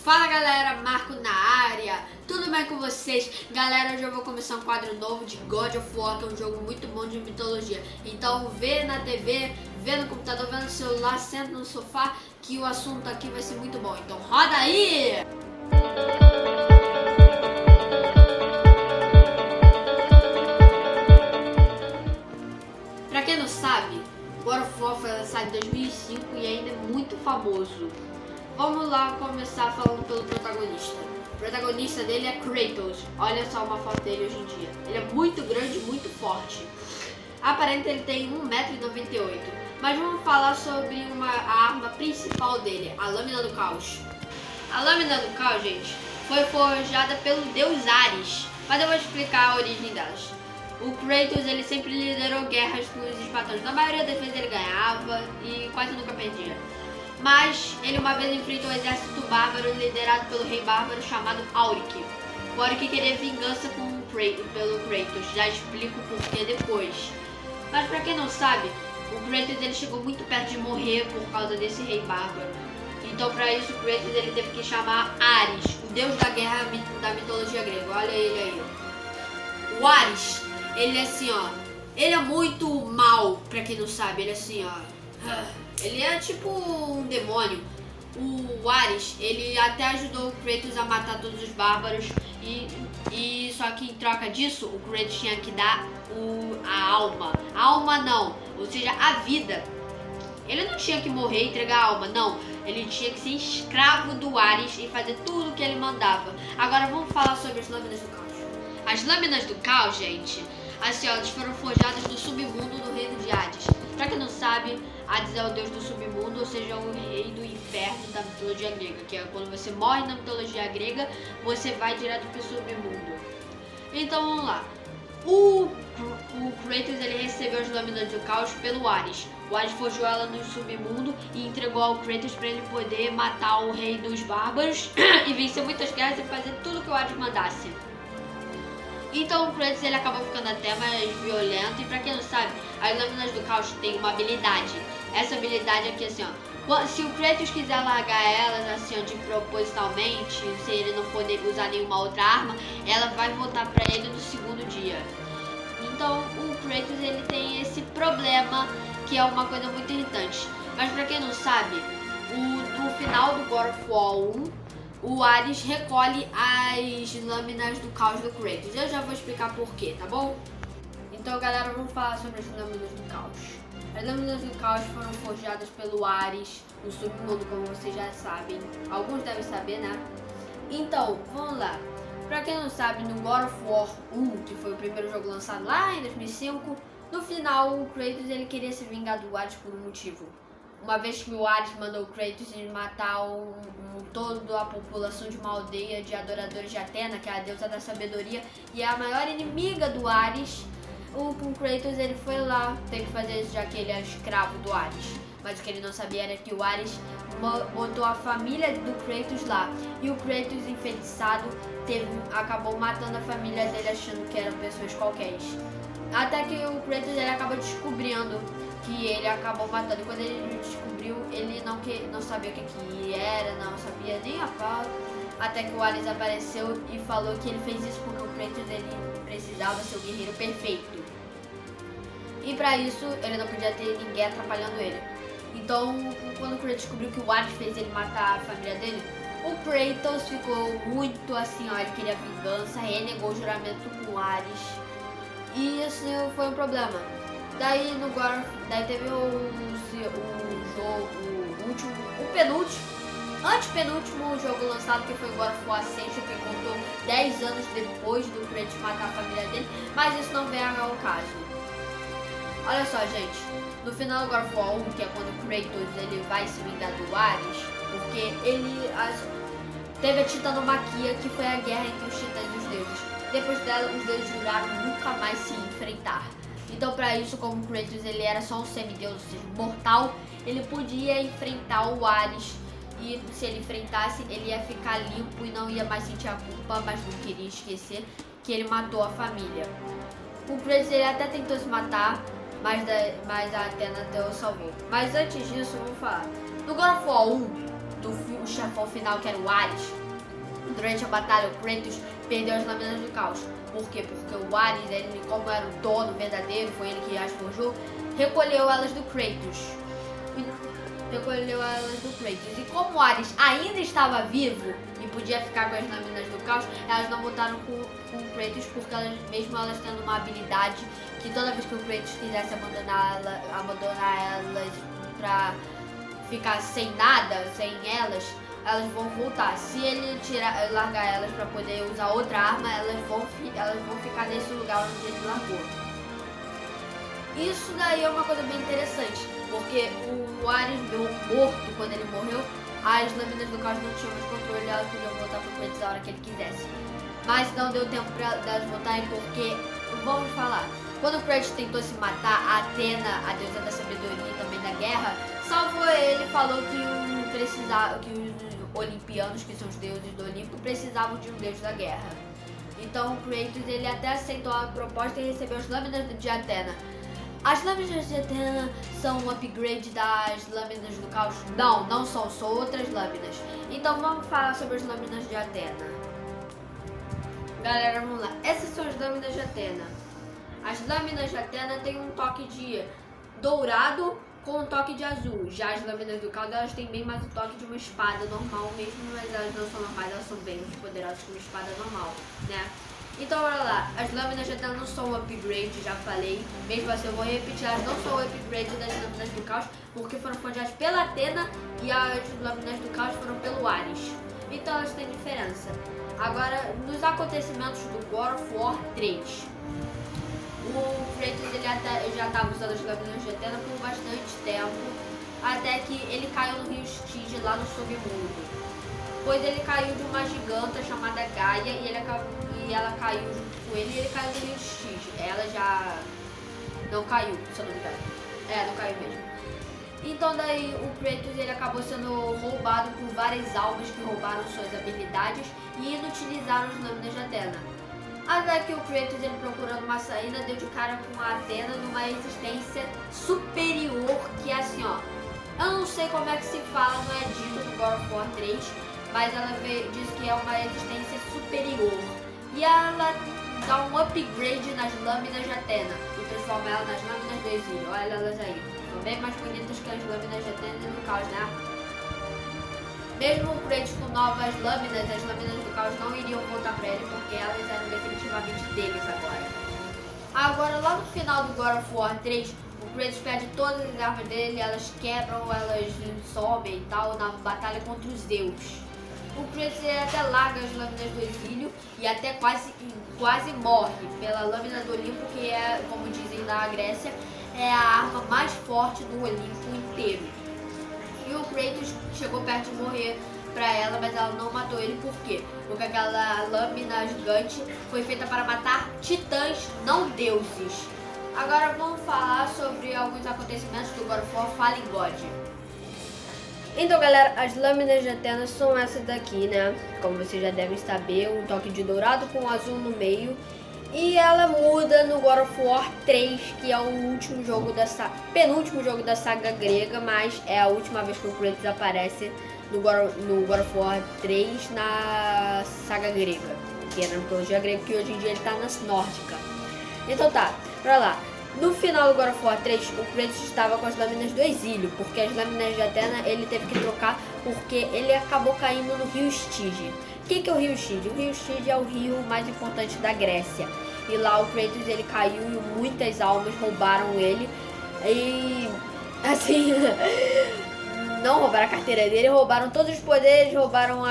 Fala galera, Marco na área, tudo bem com vocês? Galera, hoje eu vou começar um quadro novo de God of War, que é um jogo muito bom de mitologia. Então vê na TV, vê no computador, vê no celular, senta no sofá, que o assunto aqui vai ser muito bom. Então roda aí! Pra quem não sabe, God of War foi lançado em 2005 e ainda é muito famoso. Vamos lá começar falando pelo protagonista. O protagonista dele é Kratos. Olha só uma foto dele hoje em dia. Ele é muito grande e muito forte. Aparenta ele tem 1,98 m. Mas vamos falar sobre a arma principal dele, a Lâmina do Caos. A Lâmina do Caos, gente, foi forjada pelo deus Ares. Mas eu vou explicar a origem delas. O Kratos, ele sempre liderou guerras com os espartanos. Na maioria das vezes ele ganhava e quase nunca perdia. Mas ele uma vez enfrentou um exército bárbaro liderado pelo rei bárbaro chamado Auric. O Auric queria vingança pelo Kratos, já explico o porquê depois. Mas pra quem não sabe, o Kratos ele chegou muito perto de morrer por causa desse rei bárbaro. Então pra isso o Kratos ele teve que chamar Ares, o deus da guerra da mitologia grega. Olha ele aí. O Ares, ele é assim ó, ele é muito mal, pra quem não sabe, ele é assim ó. Ele é tipo um demônio. O Ares, ele até ajudou o Kratos a matar todos os bárbaros e só que em troca disso, o Kratos tinha que dar a alma. A alma não, ou seja, a vida. Ele não tinha que morrer e entregar a alma, não. Ele tinha que ser escravo do Ares e fazer tudo o que ele mandava. Agora vamos falar sobre as Lâminas do Caos. As Lâminas do Caos, gente, assim, ó, elas foram forjadas do submundo do reino de Hades. Pra quem não sabe, Hades é o deus do submundo, ou seja, o rei do inferno da mitologia grega, que é quando você morre na mitologia grega, você vai direto pro submundo. Então vamos lá. O Kratos ele recebeu as Lâminas do Caos pelo Ares. O Ares forjou ela no submundo e entregou ao Kratos para ele poder matar o rei dos bárbaros e vencer muitas guerras e fazer tudo que o Ares mandasse. Então o Kratos ele acabou ficando até mais violento e pra quem não sabe, as Lâminas do Caos têm uma habilidade. Essa habilidade aqui assim ó, se o Kratos quiser largar elas assim ó, de propositalmente, se ele não for usar nenhuma outra arma, ela vai voltar pra ele no segundo dia. Então o Kratos ele tem esse problema que é uma coisa muito irritante. Mas pra quem não sabe, no final do God of War 1, o Ares recolhe as Lâminas do Caos do Kratos. Eu já vou explicar porquê, tá bom? Então galera, vamos falar sobre as Lâminas do Caos. As Lâminas do Caos foram forjadas pelo Ares no submundo, como vocês já sabem. Alguns devem saber, né? Então, vamos lá. Pra quem não sabe, no God of War 1, que foi o primeiro jogo lançado lá em 2005, no final o Kratos ele queria se vingar do Ares por um motivo. Uma vez que o Ares mandou o Kratos matar toda a população de uma aldeia de adoradores de Atena, que é a deusa da sabedoria, e é a maior inimiga do Ares, o Kratos ele foi lá, tem que fazer isso já que ele é escravo do Ares. Mas o que ele não sabia era que o Ares botou a família do Kratos lá. E o Kratos, enfeitiçado, acabou matando a família dele achando que eram pessoas qualquer. Até que o Kratos ele acabou descobrindo que ele acabou matando. E quando ele descobriu, ele não sabia o que era, não sabia nem a fala. Até que o Ares apareceu e falou que ele fez isso porque o Kratos ele precisava ser o guerreiro perfeito. E pra isso, ele não podia ter ninguém atrapalhando ele. Então, quando o Kratos descobriu que o Ares fez ele matar a família dele, o Kratos ficou muito assim, ó, ele queria vingança, renegou o juramento com o Ares. E isso foi um problema. Daí teve o antepenúltimo jogo lançado, que foi o God of War Ascension, que contou 10 anos depois do Kratos matar a família dele, mas isso não vem ao caso. Olha só, gente, no final do God of War 1, que é quando o Kratos ele vai se vingar do Ares, porque teve a titanomaquia, que foi a guerra entre os titãs e os deuses. Depois dela, os deuses juraram nunca mais se enfrentar. Então, para isso, como o Kratos ele era só um semideus, ou seja, mortal, ele podia enfrentar o Ares. E se ele enfrentasse, ele ia ficar limpo e não ia mais sentir a culpa, mas não queria esquecer que ele matou a família. O Kratos ele até tentou se matar, mas a Atena até o salvou. Mas antes disso, vamos falar. No God of War 1, o chefão final, que era o Ares. Durante a batalha, o Kratos perdeu as lâminas do caos. Por quê? Porque o Ares, ele, como era o dono verdadeiro, foi ele que as forjou, recolheu elas do Kratos. E como o Ares ainda estava vivo e podia ficar com as lâminas do caos, elas não botaram com o Kratos, porque mesmo elas tendo uma habilidade que toda vez que o Kratos quisesse abandonar elas pra ficar sem nada, sem elas vão voltar. Se ele largar elas pra poder usar outra arma, elas vão ficar nesse lugar onde ele largou. Isso daí é uma coisa bem interessante, porque o Ares morto, quando ele morreu, as lâminas do caos não tinham mais controle, elas podiam voltar pro Kratos a hora que ele quisesse. Mas não deu tempo pra elas voltarem, porque, vamos falar, quando o Kratos tentou se matar, a Athena, a deusa da sabedoria e também da guerra, salvou ele, falou que os olimpianos, que são os deuses do Olimpo, precisavam de um deus da guerra. Então o Kratos, ele até aceitou a proposta e recebeu as lâminas de Athena. As lâminas de Athena são um upgrade das lâminas do caos? Não são outras lâminas. Então vamos falar sobre as lâminas de Athena. Galera, vamos lá. Essas são as lâminas de Athena. As lâminas de Athena têm um toque de dourado com um toque de azul. Já as lâminas do caos, elas têm bem mais o toque de uma espada normal mesmo, mas elas não são normais, elas são bem mais poderosas que uma espada normal, né? Então, olha lá, as lâminas de Athena não são um upgrade, já falei. Mesmo assim, eu vou repetir, elas não são um upgrade das lâminas do caos, porque foram forjadas pela Athena e as lâminas do caos foram pelo Ares. Então, elas têm diferença. Agora, nos acontecimentos do God of War 3, o Kratos ele já estava usando as lâminas de Athena por bastante tempo, até que ele caiu no rio Stygia, lá no submundo. Pois ele caiu de uma giganta chamada Gaia e ela caiu junto com ele e ele caiu no rio Stygia. Ela já não caiu, se eu não me engano. Não caiu mesmo. Então daí o Kratos ele acabou sendo roubado por várias almas que roubaram suas habilidades e inutilizaram as lâminas de Athena. Até que o Kratos, ele procurando uma saída, deu de cara com a Athena numa existência superior, que é assim, ó. Eu não sei como é que se fala, não é dito no God of War 3, mas ela diz que é uma existência superior. E ela dá um upgrade nas lâminas de Athena e transforma ela nas lâminas do exílio. Olha elas aí. São bem mais bonitas que as lâminas de Athena do caos, né? Mesmo o Kratos com novas lâminas, as lâminas do caos não iriam voltar pra ele, porque elas eram definitivamente deles agora. Agora, lá no final do God of War 3, o Kratos perde todas as armas dele, elas quebram, elas somem e tal, na batalha contra os Zeus. O Kratos até larga as lâminas do exílio e até quase morre pela lâmina do Olimpo, que é, como dizem na Grécia, é a arma mais forte do Olimpo inteiro. E o Kratos chegou perto de morrer pra ela, mas ela não matou ele. Por quê? Porque aquela lâmina gigante foi feita para matar titãs, não deuses. Agora vamos falar sobre alguns acontecimentos do God of War Fallen God. Então, galera, as lâminas de Athena são essas daqui, né? Como vocês já devem saber, um toque de dourado com azul no meio. E ela muda no God of War 3, que é o último jogo penúltimo jogo da saga grega, mas é a última vez que o Kratos aparece no God of War 3 na saga grega, que é na mitologia grega, que hoje em dia ele tá na nórdica. Então tá, pra lá. No final do God of War 3, o Kratos estava com as lâminas do exílio, porque as lâminas de Athena ele teve que trocar porque ele acabou caindo no rio Stygia. O que é o rio Stygia? O rio Stygia é o rio mais importante da Grécia. E lá o Kratos ele caiu e muitas almas roubaram ele. E assim, não roubaram a carteira dele, roubaram todos os poderes, roubaram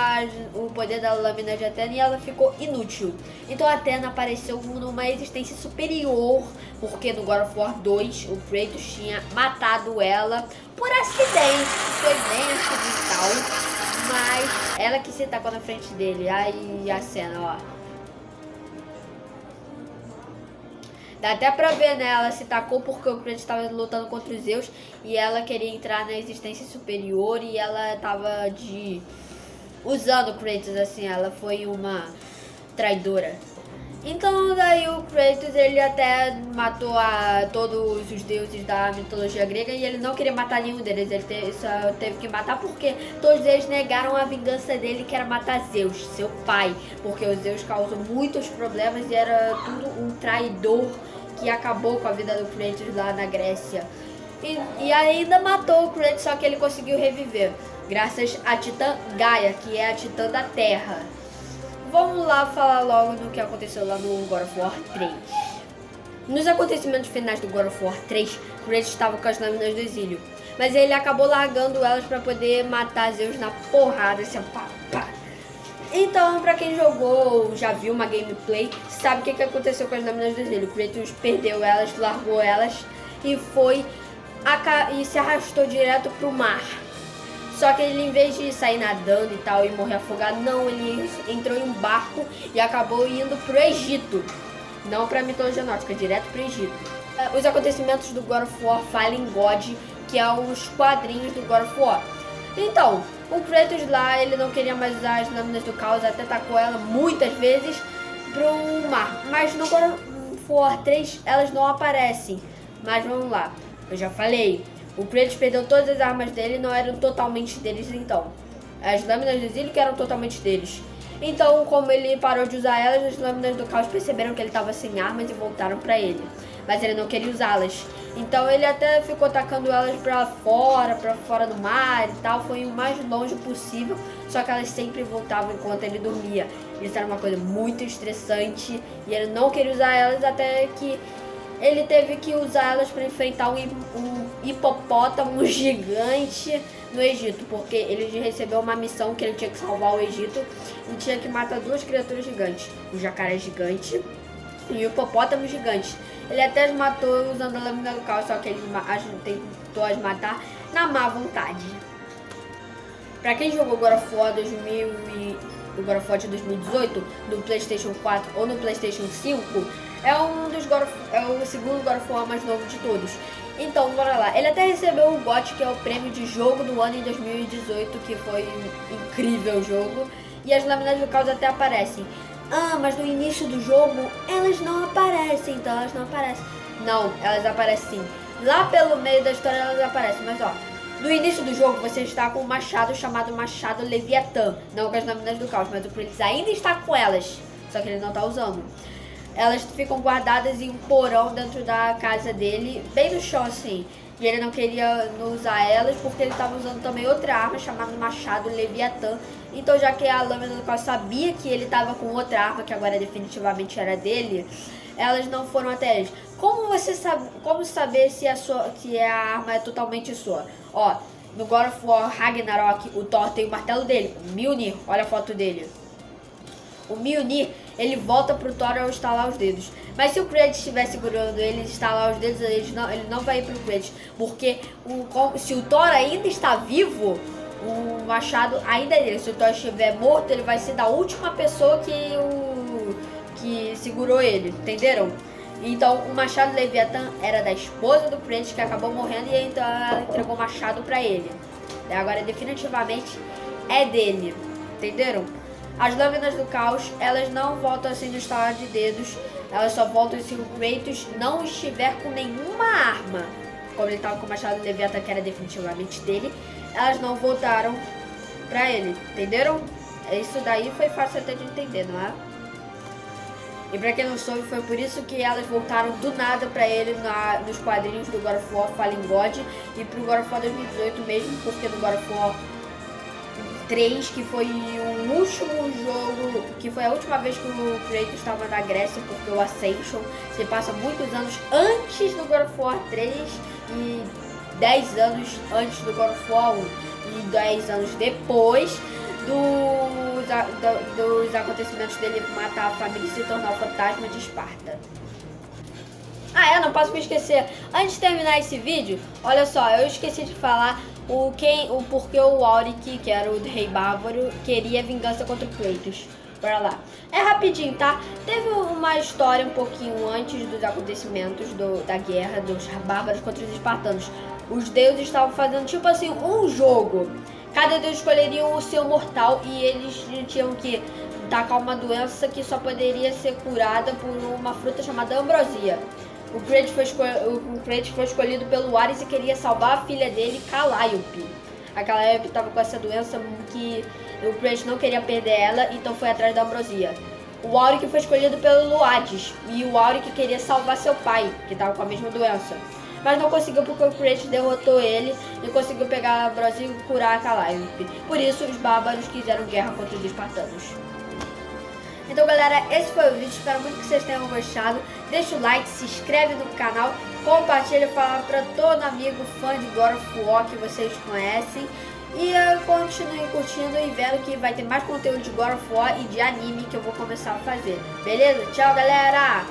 o poder da lâmina de Athena e ela ficou inútil. Então a Athena apareceu numa existência superior, porque no God of War 2 o Kratos tinha matado ela por acidente, foi bem acidental, mas ela que se tacou na frente dele. Aí a cena, ó. Dá até pra ver, né? Ela se tacou porque o Kratos estava lutando contra os Zeus e ela queria entrar na existência superior e ela tava usando o Kratos, assim, ela foi uma traidora. Então daí o Kratos ele até matou todos os deuses da mitologia grega e ele não queria matar nenhum deles, ele só teve que matar porque todos eles negaram a vingança dele, que era matar Zeus, seu pai, porque o Zeus causou muitos problemas e era tudo um traidor que acabou com a vida do Kratos lá na Grécia. E ainda matou o Kratos, só que ele conseguiu reviver, graças a Titã Gaia, que é a Titã da Terra. Vamos lá falar logo do que aconteceu lá no God of War 3. Nos acontecimentos finais do God of War 3, Kratos estava com as lâminas do exílio, mas ele acabou largando elas para poder matar Zeus na porrada, assim, pá, pá. Então, pra quem jogou, já viu uma gameplay, sabe o que aconteceu com as lâminas do exílio. Kratos perdeu elas, largou elas e se arrastou direto pro mar. Só que ele, em vez de sair nadando e tal e morrer afogado, não, ele entrou em um barco e acabou indo pro Egito. Não pra mitologia nórdica, direto pro Egito. Os acontecimentos do God of War Fallen God, que é os quadrinhos do God of War. Então, o Kratos lá, ele não queria mais usar as lâminas do caos, até tacou ela muitas vezes pro mar. Mas no God of War 3, elas não aparecem. Mas vamos lá, eu já falei. O Kratos perdeu todas as armas dele, não eram totalmente deles então. As lâminas do exílio que eram totalmente deles. Então, como ele parou de usar elas, as lâminas do caos perceberam que ele estava sem armas e voltaram para ele. Mas ele não queria usá-las. Então ele até ficou tacando elas para fora do mar e tal. Foi o mais longe possível, só que elas sempre voltavam enquanto ele dormia. Isso era uma coisa muito estressante e ele não queria usar elas até que ele teve que usar elas para enfrentar um hipopótamo gigante no Egito, porque ele recebeu uma missão que ele tinha que salvar o Egito e tinha que matar duas criaturas gigantes, o jacaré gigante e o hipopótamo gigante. Ele até as matou usando a lâmina do caos, só que ele tentou as matar na má vontade. Pra quem jogou God of War o God of War de 2018 no PlayStation 4 ou no PlayStation 5, é o segundo God of War mais novo de todos. Então, bora lá. Ele até recebeu o GOT, que é o prêmio de jogo do ano em 2018, que foi um incrível jogo. E as lâminas do caos até aparecem. Ah, mas no início do jogo elas não aparecem, então elas não aparecem. Não, elas aparecem sim. Lá pelo meio da história elas aparecem, mas ó, no início do jogo você está com um machado chamado Machado Leviatã. Não com as lâminas do caos, mas o Kratos ainda está com elas, só que ele não está usando. Elas ficam guardadas em um porão dentro da casa dele, bem no chão assim. E ele não queria usar elas porque ele estava usando também outra arma chamada Machado Leviatã. Então, já que a lâmina do caos sabia que ele estava com outra arma, que agora definitivamente era dele, elas não foram até eles. Como saber se a arma é totalmente sua? Ó, no God of War Ragnarok, o Thor tem o martelo dele, o Mjolnir, olha a foto dele. O Mjolnir, ele volta pro Thor ao estalar os dedos. Mas se o Kratos estiver segurando ele, estalar os dedos, ele não vai ir pro Kratos. Porque se o Thor ainda está vivo, o machado ainda é dele. Se o Thor estiver morto, ele vai ser da última pessoa que segurou ele, entenderam? Então o machado Leviatã era da esposa do Kratos, que acabou morrendo, e então ela entregou o machado pra ele. E agora definitivamente é dele, entenderam? As lâminas do caos, elas não voltam assim no estalar de dedos, elas só voltam se o Kratos não estiver com nenhuma arma. Como ele estava com o machado Leviatã, que era definitivamente dele, elas não voltaram pra ele, entenderam? Isso daí foi fácil até de entender, não é? E pra quem não soube, foi por isso que elas voltaram do nada pra ele nos quadrinhos do God of War Fallen God e pro God of War 2018 mesmo, porque no God of War 3, que foi o último jogo, que foi a última vez que o Kratos estava na Grécia, porque o Ascension se passa muitos anos antes do God of War 3 e 10 anos antes do God of War 1 e 10 anos depois dos acontecimentos dele matar a família e se tornar o fantasma de Esparta. Ah, eu não posso me esquecer. Antes de terminar esse vídeo, olha só, eu esqueci de falar o porquê o Auric, que era o rei bárbaro, queria vingança contra o Kratos. Bora lá. É rapidinho, tá? Teve uma história um pouquinho antes dos acontecimentos da guerra dos bárbaros contra os espartanos. Os deuses estavam fazendo tipo assim um jogo. Cada deus escolheria o seu mortal e eles tinham que tacar uma doença que só poderia ser curada por uma fruta chamada ambrosia. O Kratos foi escolhido pelo Ares e queria salvar a filha dele, Calliope. A Calliope estava com essa doença que o Kratos não queria perder ela, então foi atrás da ambrosia. O Auric foi escolhido pelo Hades e o Auric queria salvar seu pai, que estava com a mesma doença. Mas não conseguiu porque o Kratos derrotou ele e conseguiu pegar a ambrosia e curar a Calliope. Por isso, os bárbaros quiseram guerra contra os espartanos. Então, galera, esse foi o vídeo. Espero muito que vocês tenham gostado. Deixa o like, se inscreve no canal, compartilha, fala para todo amigo fã de God of War que vocês conhecem. E continuem curtindo e vendo que vai ter mais conteúdo de God of War e de anime que eu vou começar a fazer. Beleza? Tchau, galera!